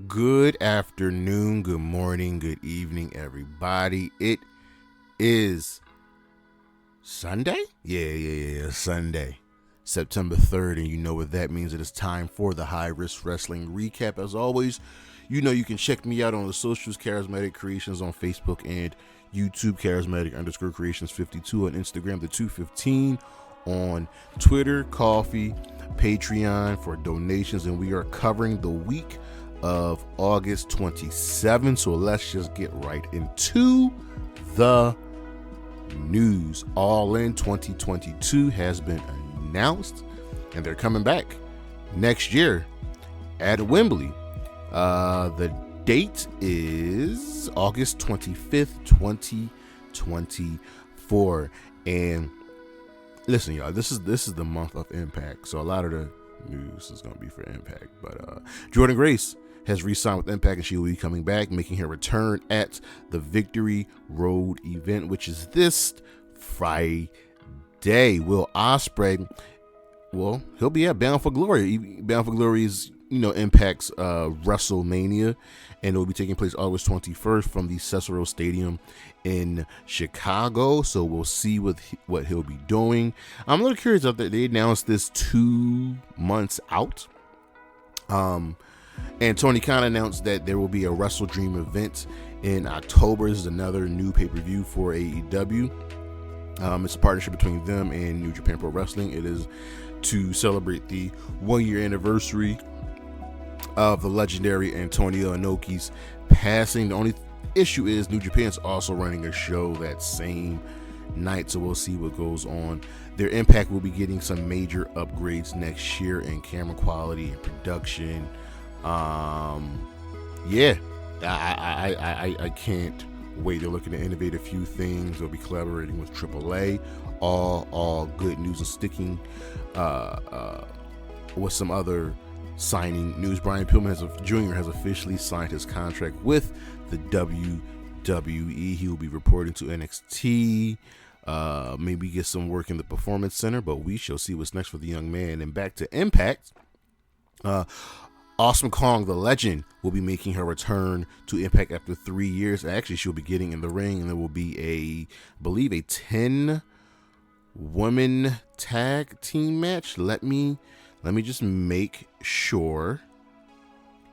Good afternoon, good morning, good evening, everybody. It is Sunday? Yeah, Sunday, September 3rd, and you know what that means. It is time for the High Risk Wrestling Recap. As always, you know you can check me out on the socials, Charismatic Creations on Facebook and YouTube, Charismatic_Creations52 on Instagram, the 215 on Twitter, Coffee, Patreon for donations, and we are covering the week of August 27. So let's just get right into the news. All In 2022 has been announced, and they're coming back next year at Wembley. The date is August 25th, 2024. And listen, y'all, this is the month of Impact, so a lot of the news is going to be for Impact. But Jordan Grace has re-signed with Impact, and she will be coming back, making her return at the Victory Road event, which is this Friday. Will Ospreay, well, he'll be at Bound for Glory. Bound for Glory is, Impact's WrestleMania, and it will be taking place August 21st from the Cicero Stadium in Chicago. So we'll see what he'll be doing. I'm a little curious that they announced this 2 months out. And Tony Khan announced that there will be a Wrestle Dream event in October. This is another new pay-per-view for AEW. It's a partnership between them and New Japan Pro Wrestling. It is to celebrate the 1-year anniversary of the legendary Antonio Inoki's passing. The only issue is New Japan's also running a show that same night, so we'll see what goes on. Their Impact will be getting some major upgrades next year in camera quality and production. I can't wait. They're looking to innovate a few things. They'll be collaborating with AAA. All good news, and sticking with some other signing news. Brian Pillman Jr. has officially signed his contract with the WWE. He will be reporting to NXT. Maybe get some work in the Performance Center, but we shall see what's next for the young man. And back to Impact. Awesome Kong, the legend, will be making her return to Impact after 3 years. Actually, she'll be getting in the ring, and there will be I believe a 10-woman tag team match. Let me just make sure.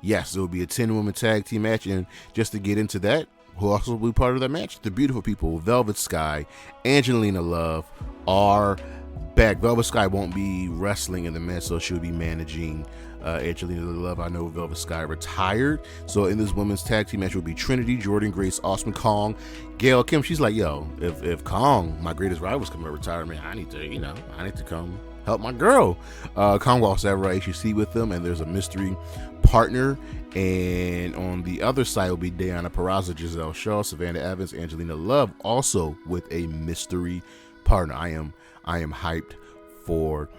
Yes, there will be a 10-woman tag team match, and just to get into that, who also will be part of that match? The beautiful people, Velvet Sky, Angelina Love, are back. Velvet Sky won't be wrestling in the match, so she'll be managing Angelina Love. I know Velvet Sky retired, so in this women's tag team match will be Trinity, Jordan Grace, Awesome Kong, Gail Kim. She's like, yo, if Kong, my greatest rival's coming to retirement, I need to come help my girl. Kong will also have her HUC with them, and there's a mystery partner. And on the other side will be Deonna Purrazzo, Giselle Shaw, Savannah Evans, Angelina Love, also with a mystery partner. I am hyped for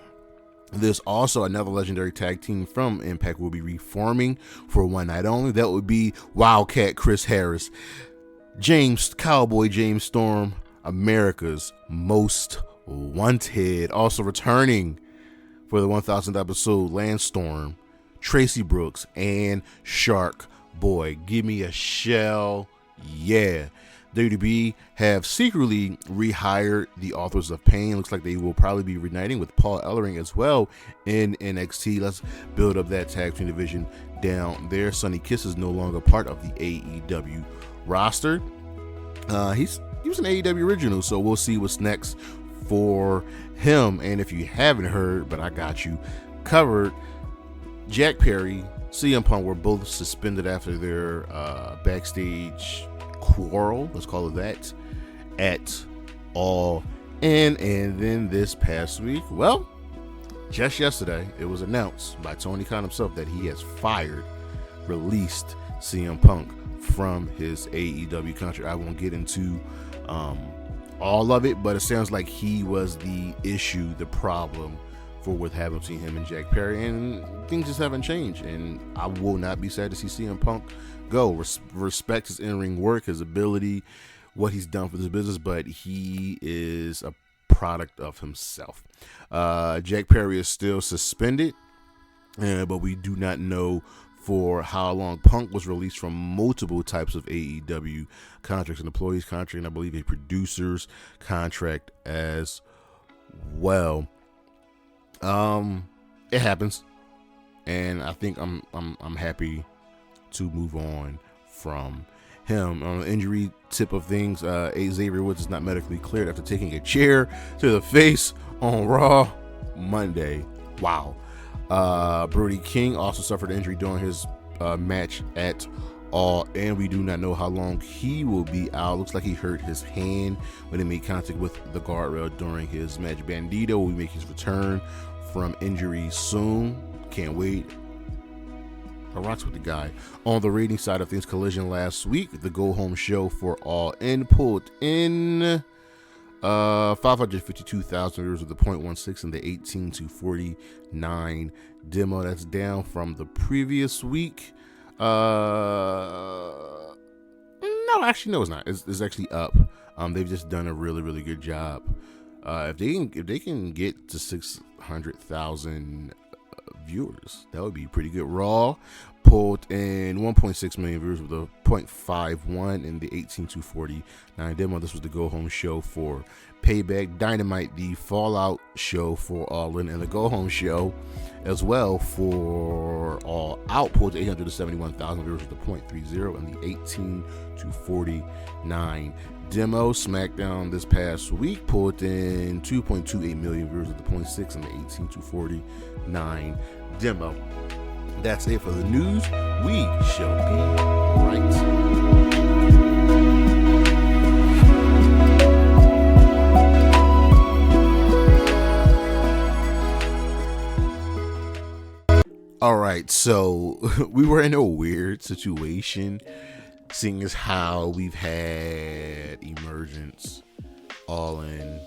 this. Also, another legendary tag team from Impact will be reforming for one night only. That would be Wildcat Chris Harris, Cowboy James Storm, America's Most Wanted. Also returning for the 1000th episode, Lance Storm, Tracy Brooks, and Shark Boy. Give me a shell, yeah. WWE have secretly rehired the Authors of Pain. Looks like they will probably be reuniting with Paul Ellering as well in NXT. Let's build up that tag team division down there. Sonny Kiss is no longer part of the AEW roster. He was an AEW original, so we'll see what's next for him. And if you haven't heard, but I got you covered, Jack Perry, CM Punk were both suspended after their backstage quarrel, let's call it that, at All In. And then this past week, well, just yesterday, it was announced by Tony Khan himself that he has released CM Punk from his AEW contract. I won't get into all of it, but it sounds like he was the issue, the problem for what happened between him and Jack Perry, and things just haven't changed. And I will not be sad to see CM Punk go. Respect his in-ring work, his ability, what he's done for this business, but he is a product of himself. Jack Perry is still suspended, but we do not know for how long Punk was released from multiple types of AEW contracts, an employee's contract, and I believe a producer's contract as well. It happens, and I think I'm happy to move on from him. On the injury tip of things, Xavier Woods is not medically cleared after taking a chair to the face on Raw Monday. Wow. Brody King also suffered an injury during his match at All, and we do not know how long he will be out. Looks like he hurt his hand when he made contact with the guardrail during his match. Bandito will be making his return from injury soon. Can't wait. I rocks with the guy. On the rating side of things, Collision last week, the go home show for All In pulled in 552,000 viewers with the 0.16 and the 18-49 demo. That's down from the previous week. No, actually, no, it's not. It's actually up. They've just done a really, really good job. If they can get to 600,000 viewers, that would be pretty good. Raw pulled in 1.6 million viewers with a 0.51 in the 18-49 demo. This was the go home show for Payback. Dynamite, the Fallout show for All In, and the go home show as well for All Out pulled 871,000 viewers with a 0.30 in the 18-49 demo. SmackDown this past week pulled in 2.28 million viewers with the 0.6 in the 18-49 demo. That's it for the news. We shall be right. All right, so we were in a weird situation, seeing as how we've had Emergence, All In,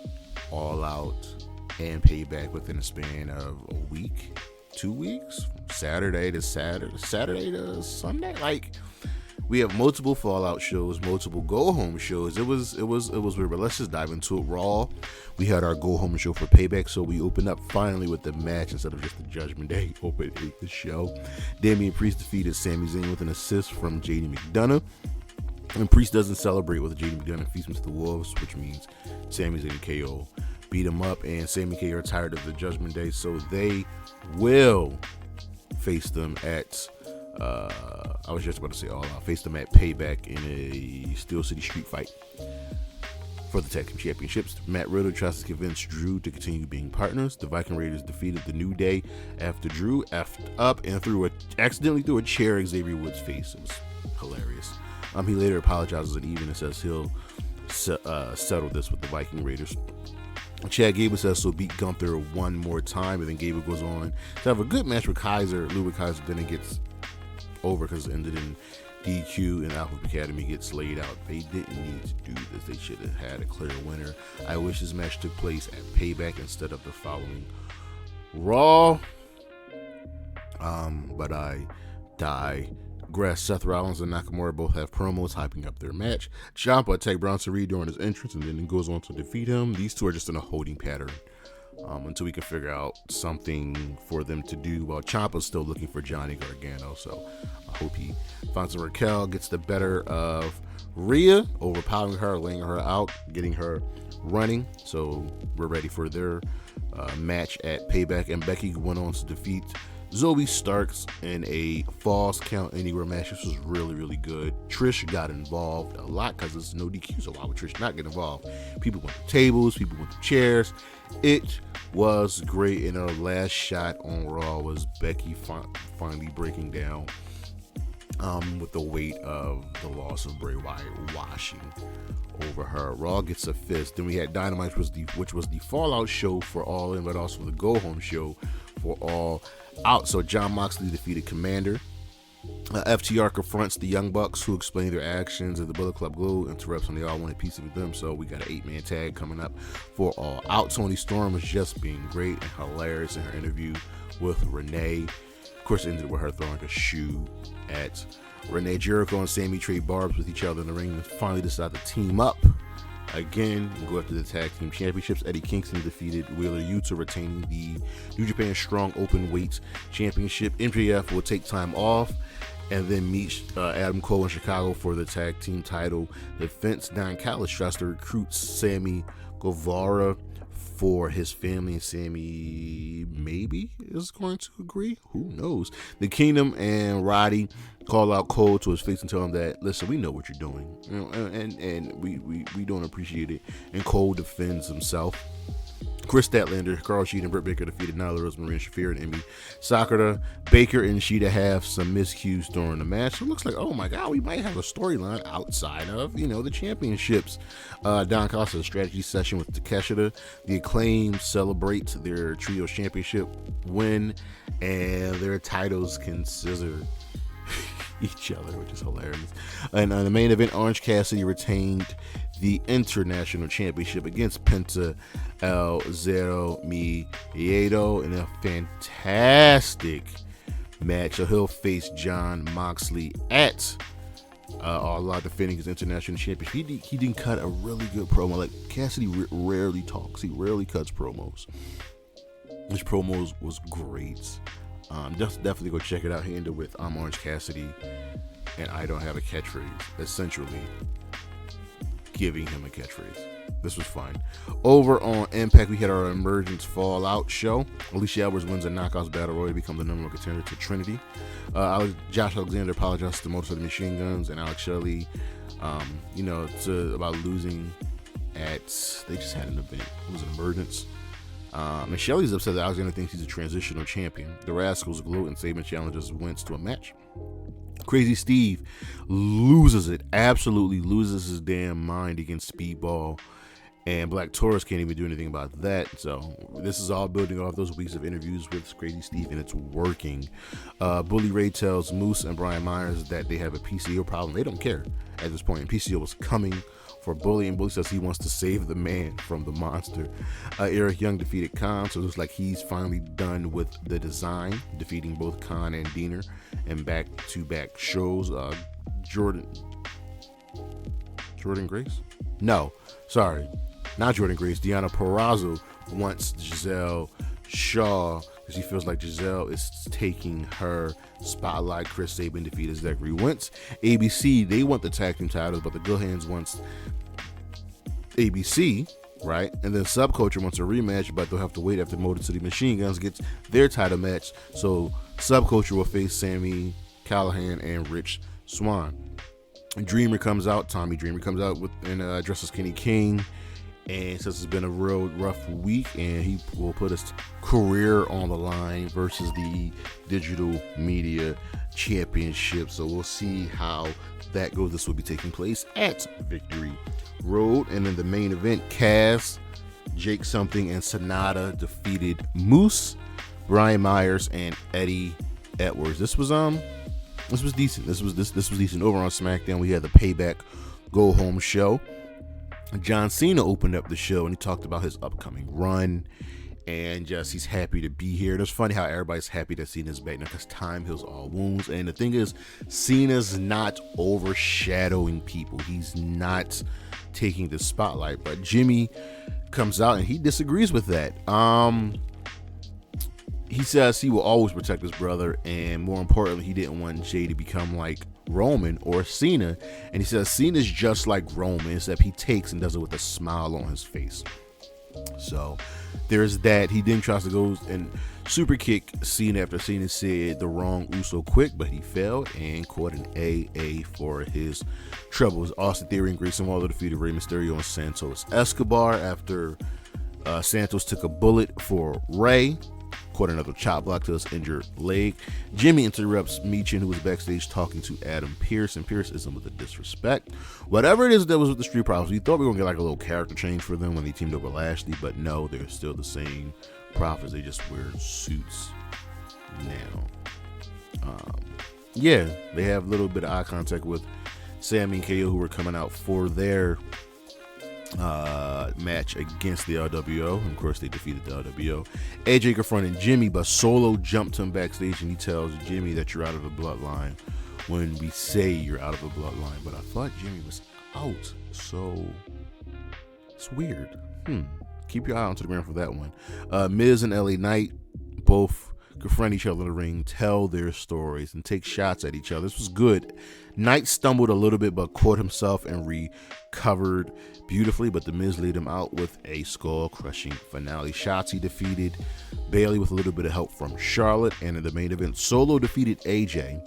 All Out, and Payback within a span of a week, 2 weeks, Saturday to Sunday. Like, we have multiple Fallout shows, multiple go home shows. It was weird, but let's just dive into it. Raw, we had our go home show for Payback, so we opened up finally with the match instead of just the Judgment Day opening the show. Damian Priest defeated Sami Zayn with an assist from JD McDonough. And Priest doesn't celebrate with JD McDonough, feeds him to the wolves, which means Sami Zayn and KO beat him up, and Sami and KO are tired of the Judgment Day, so they will face them at I was just about to say All Out, face them at Payback in a Steel City street fight for the Tag Team Championships. Matt Riddle tries to convince Drew to continue being partners. The Viking Raiders defeated the New Day after Drew effed up and accidentally threw a chair at Xavier Woods' face. It was hilarious. He later apologizes and even says he'll settle this with the Viking Raiders. Chad Gable says so beat Gunther one more time, and then Gable goes on to have a good match with Kaiser. Ludwig Kaiser then it gets over because it ended in DQ, and Alpha Academy gets laid out. They didn't need to do this. They should have had a clear winner. I wish this match took place at Payback instead of the following Raw. But I digress. Seth Rollins and Nakamura both have promos hyping up their match. Ciampa attacked Bronson Reed during his entrance and then goes on to defeat him. These two are just in a holding pattern until we can figure out something for them to do, while Ciampa's still looking for Johnny Gargano. So I hope he finds Raquel, gets the better of Rhea, overpowering her, laying her out, getting her running. So we're ready for their match at Payback. And Becky went on to defeat Zoey Starks in a Falls Count Anywhere match. This was really, really good. Trish got involved a lot because there's no DQ, so why would Trish not get involved? People went to tables, people went to chairs. It was great, and our last shot on Raw was Becky finally breaking down with the weight of the loss of Bray Wyatt washing over her. Raw gets a fist. Then we had Dynamite, which was the Fallout show for All In, but also the Go Home show for All Out. So Jon Moxley defeated Commander. FTR confronts the Young Bucks, who explain their actions at the Bullet Club Gold, interrupts when they all want a piece of them. So we got an 8-man tag coming up for All Out. Toni Storm was just being great and hilarious in her interview with Renee. Of course, it ended with her throwing a shoe at Renee. Jericho and Sammy trade barbs with each other in the ring and finally decide to team up Again, go after the tag team championships. Eddie Kingston defeated Wheeler Yuta, retaining the New Japan Strong Openweight Championship. MJF will take time off and then meet Adam Cole in Chicago for the tag team title defense. Don Callis tries to recruit Sammy Guevara for his family, and Sammy maybe is going to agree. Who knows? The Kingdom and Roddy call out Cole to his face and tell him that, listen, we know what you're doing, and we don't appreciate it. And Cole defends himself. Chris Statlander, Carl Sheet, and Britt Baker defeated Nyla Rose, Marina Shafir, and Emi Sakura. Baker and Sheeta have some miscues during the match. So it looks like, oh my God, we might have a storyline outside of, the championships. Don Callis has a strategy session with Takeshita. The Acclaim celebrate their Trios Championship win, and their titles can scissor each other, which is hilarious. And on the main event, Orange Cassidy retained the International Championship against Penta El Zero Miedo in a fantastic match. So he'll face Jon Moxley at All Out, defending his International Championship. He didn't cut a really good promo. Like, Cassidy rarely talks. He rarely cuts promos. His promos was great. Definitely go check it out. He ended with I'm Orange Cassidy and I don't have a catchphrase, essentially giving him a catchphrase. This was fun. Over on Impact, we had our Emergence Fallout show. Alicia Edwards wins a Knockouts Battle Royal to become the number one contender to Trinity. Josh Alexander apologized to Motor City Machine Guns and Alex Shelley, about losing at, they just had an event. It was an Emergence. And Shelley's upset that Alexander thinks he's a transitional champion. The Rascals gloat and Saban challenges Wentz to a match. Crazy Steve absolutely loses his damn mind against Speedball, and Black Taurus can't even do anything about that. So this is all building off those weeks of interviews with Crazy Steve, and it's working. Bully Ray tells Moose and Brian Myers that they have a PCO problem. They don't care at this point. And PCO was coming for Bully, and Bully says he wants to save the man from the monster. Eric Young defeated Khan, so it looks like he's finally done with the design, defeating both Khan and Diener in back-to-back shows. Jordan Grace? No, sorry, not Jordan Grace. Deanna Purrazzo wants Giselle Shaw because she feels like Giselle is taking her spotlight. Chris Sabin defeated Zachary Wentz. ABC, they want the tag team titles, but the Good Hands wants ABC, right? And then Subculture wants a rematch, but they'll have to wait after Motor City Machine Guns gets their title match. So Subculture will face Sammy Callahan and Rich Swann. Dreamer comes out. Tommy Dreamer comes out and dresses Kenny King, and says it's been a real rough week, and he will put his career on the line versus the Digital Media Championship. So we'll see how that goes. This will be taking place at Victory Road. And then the main event, Cass, Jake Something, and Sonata defeated Moose, Brian Myers, and Eddie Edwards. This was decent. This was decent. Over on SmackDown, we had the Payback Go Home show. John Cena opened up the show, and he talked about his upcoming run, and just he's happy to be here. And it's funny how everybody's happy that Cena's back now, because time heals all wounds. And the thing is, Cena's not overshadowing people. He's not taking the spotlight. But Jimmy comes out and he disagrees with that. He says he will always protect his brother, and more importantly, he didn't want Jay to become like Roman or Cena. And he says Cena's just like Roman, except he takes and does it with a smile on his face. So there's that. He then tries to go and super kick Cena after Cena said the wrong Uso quick, but he failed and caught an AA for his troubles. Austin Theory and Grayson Waller defeated Rey Mysterio and Santos Escobar after Santos took a bullet for Rey. Caught another chop block to his injured leg. Jimmy interrupts Meechin, who was backstage talking to Adam Pearce, and Pearce isn't with the disrespect. Whatever it is that was with the Street Profits, we thought we were going to get like a little character change for them when they teamed up with Lashley, but no, they're still the same Profits. They just wear suits now. They have a little bit of eye contact with Sammy and KO, who were coming out for their match against the LWO, and of course they defeated the LWO. AJ confronted Jimmy, but Solo jumped him backstage, and he tells Jimmy that you're out of the bloodline when we say you're out of the bloodline. But I thought Jimmy was out, so It's weird. Keep your eye on to the ground for that one. Miz and LA Knight both confront each other in the ring, tell their stories, and take shots at each other. This was good. Knight stumbled a little bit, but caught himself and recovered beautifully, but the Miz laid him out with a skull-crushing finale. Shotzi defeated Bayley with a little bit of help from Charlotte, and in the main event, Solo defeated AJ.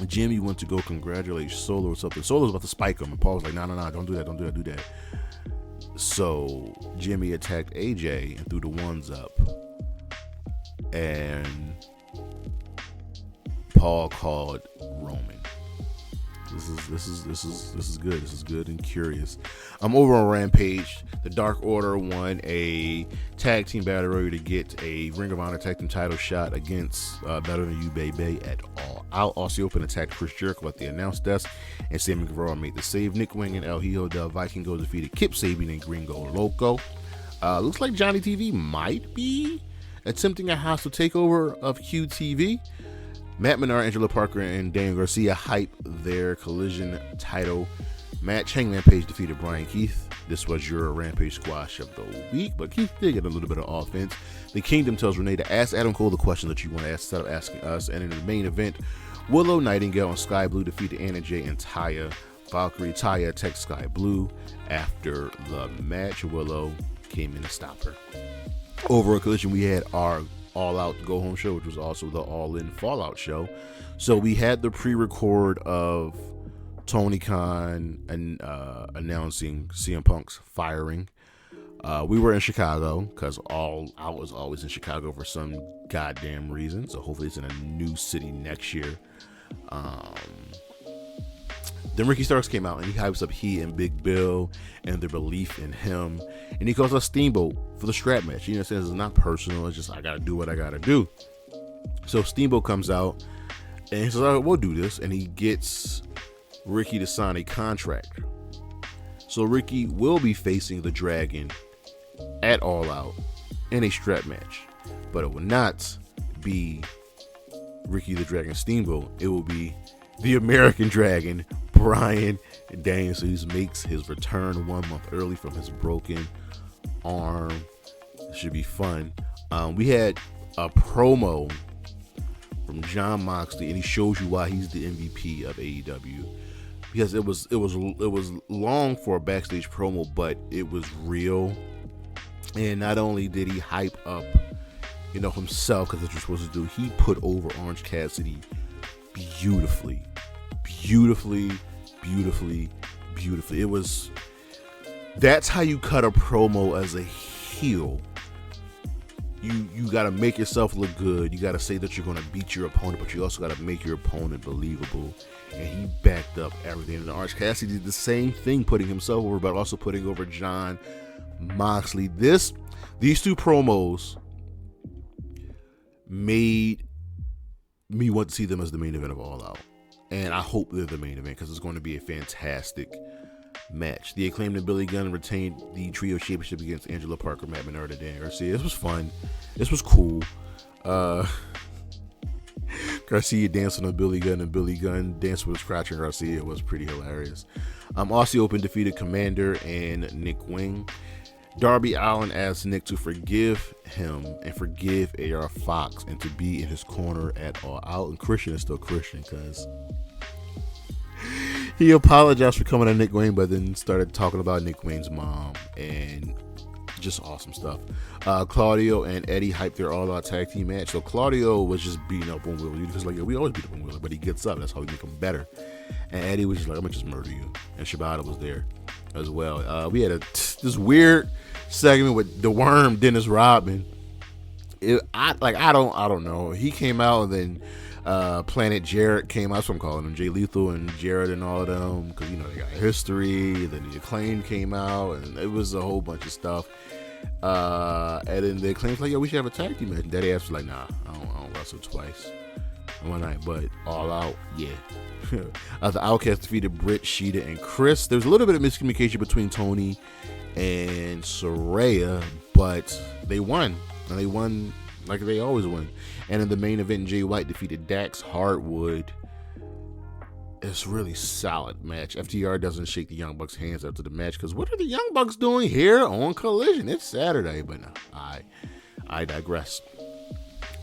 Jimmy went to go congratulate Solo or something. Solo's about to spike him, and Paul was like, no, don't do that, do that. So Jimmy attacked AJ and threw the ones up, and Paul called Roman. This is good. This is good and curious. I'm over on Rampage. The Dark Order won a tag team battle royal to get a Ring of Honor tag team title shot against Better Than You Baby at All Out. Aussie Open attacked Chris Jericho at the announce desk, and Sammy Guevara made the save. Nick Wing and El Hijo del Vikingo defeated Kip Sabian and Gringo Loco. Looks like Johnny TV might be attempting a hostile takeover of QTV. Matt Menard, Angela Parker, and Daniel Garcia hype their Collision title match. Hangman Page defeated Brian Keith. This was your Rampage squash of the week, but Keith did get a little bit of offense. The Kingdom tells Renee to ask Adam Cole the question that you want to ask instead of asking us. And in the main event, Willow Nightingale and Sky Blue defeated Anna Jay and Taya Valkyrie. Taya attacked Sky Blue after the match. Willow came in to stop her. Over at Collision, we had our All Out Go Home show, which was also the All In Fallout show. So we had the pre-record of Tony Khan and announcing CM Punk's firing. We were in Chicago because I was always in Chicago for some goddamn reason. So hopefully it's in a new city next year. Then Ricky Starks came out and he hypes up he and Big Bill and their belief in him. And he calls us Steamboat for the strap match. You know, says it's not personal. It's just I got to do what I got to do. So Steamboat comes out and he says, all right, we'll do this. And he gets Ricky to sign a contract. So Ricky will be facing the Dragon at All Out in a strap match. But it will not be Ricky the Dragon Steamboat. It will be the American Dragon, Bryan Danielson, who makes his return 1 month early from his broken arm. It should be fun. We had a promo from Jon Moxley, and he shows you why he's the MVP of AEW. Because it was long for a backstage promo, but it was real. And not only did he hype up, himself, because that's what you're supposed to do, he put over Orange Cassidy beautifully. That's how you cut a promo as a heel. You got to make yourself look good. You got to say that you're going to beat your opponent, but you also got to make your opponent believable. And he backed up everything. And Orange Cassidy did the same thing, putting himself over, but also putting over Jon Moxley. These two promos made me want to see them as the main event of All Out. And I hope they're the main event because it's going to be a fantastic match. The Acclaimed and Billy Gunn retained the Trio Championship against Angela Parker, Matt Menard, and Dan Garcia. This was fun. This was cool. Garcia dancing on Billy Gunn, and Billy Gunn dancing with Scratcher Garcia. It was pretty hilarious. Aussie Open defeated Commander and Nick Wing. Darby Allin asked Nick to forgive him and forgive AR Fox and to be in his corner at All Out. And Christian is still Christian because he apologized for coming at Nick Wayne, but then started talking about Nick Wayne's mom and just awesome stuff. Claudio and Eddie hyped their All Out tag team match. So Claudio was just beating up on Wheeler. He was like, yeah, we always beat up on Wheeler, but he gets up. That's how we make him better. And Eddie was just like, I'm going to just murder you. And Shibata was there as well. We had this weird segment with the Worm, Dennis Rodman. I don't know. He came out, and then Planet Jarrett came out. That's what I'm calling him, Jay Lethal and Jarrett and all of them, because they got history. Then the Acclaim came out, and it was a whole bunch of stuff. And then the Acclaim's like, yo, we should have a tag team match. And Daddy Ass was like, nah, I don't wrestle twice in one night, but All Out, yeah. The Outcast defeated Britt, Sheeta, and Chris. There's a little bit of miscommunication between Tony and Saraya, but they won. And they won like they always win. And in the main event, Jay White defeated Dax Hardwood It's really solid match. FTR doesn't shake the Young Bucks' hands after the match because what are the Young Bucks doing here on Collision? It's Saturday, but no, I digress.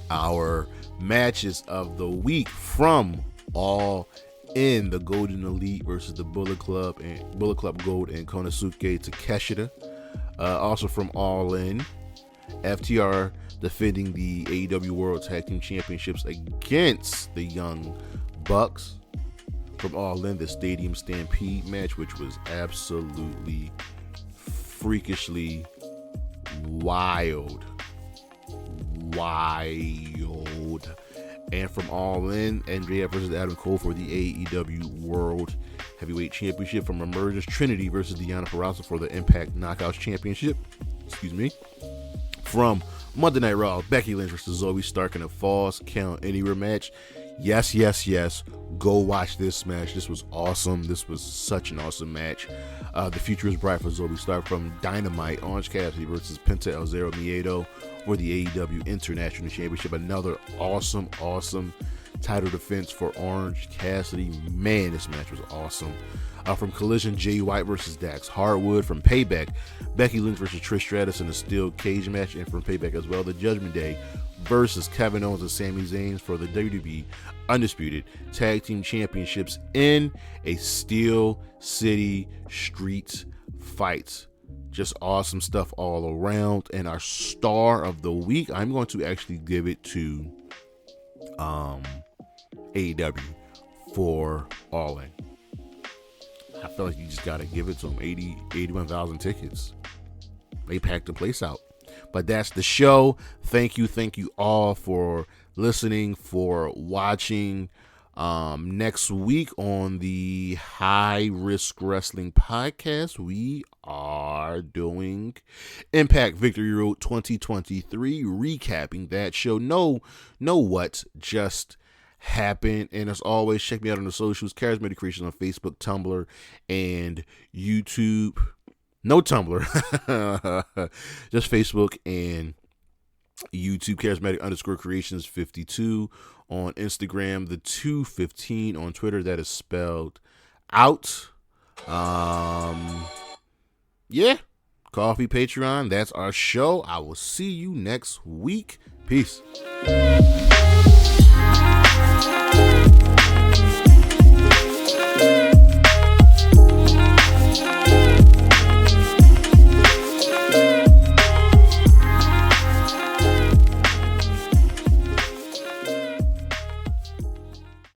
Our matches of the week from All In: the Golden Elite versus the Bullet Club Gold and Konosuke Takeshita. Also from All In, FTR defending the AEW World Tag Team Championships against the Young Bucks. From All In, the Stadium Stampede match, which was absolutely freakishly wild. And from All In, MJF versus Adam Cole for the AEW World Heavyweight Championship. From Emergence, Trinity versus Deonna Purrazzo for the Impact Knockouts Championship. From Monday Night Raw, Becky Lynch versus Zoey Stark in a Falls Count Anywhere match. Yes. Go watch this match. This was awesome. This was such an awesome match. The future is bright for Zoey Stark. From Dynamite, Orange Cassidy versus Penta El Zero Miedo for the AEW International Championship. Another awesome title defense for Orange Cassidy. Man, this match was awesome. From Collision, Jay White versus Dax Hardwood. From Payback, Becky Lynch versus Trish Stratus in a steel cage match. And from Payback as well, the Judgment Day versus Kevin Owens and Sami Zayn for the WWE Undisputed Tag Team Championships in a Steel City Street fight. Just awesome stuff all around. And our star of the week, I'm going to actually give it to AEW for All In. I feel like you just got to give it to them. 81,000 tickets. They packed the place out. But that's the show. Thank you all for listening, for watching. Next week on the High Risk Wrestling Podcast, we are doing Impact Victory Road 2023, recapping that show. Know what just happened. And as always, check me out on the socials, Charismatic Creations on Facebook, Tumblr, and YouTube. No Tumblr, just Facebook and YouTube, Charismatic_Creations 52 on Instagram, the 215 on Twitter. That is spelled out. Yeah, Coffee, Patreon. That's our show. I will see you next week. Peace.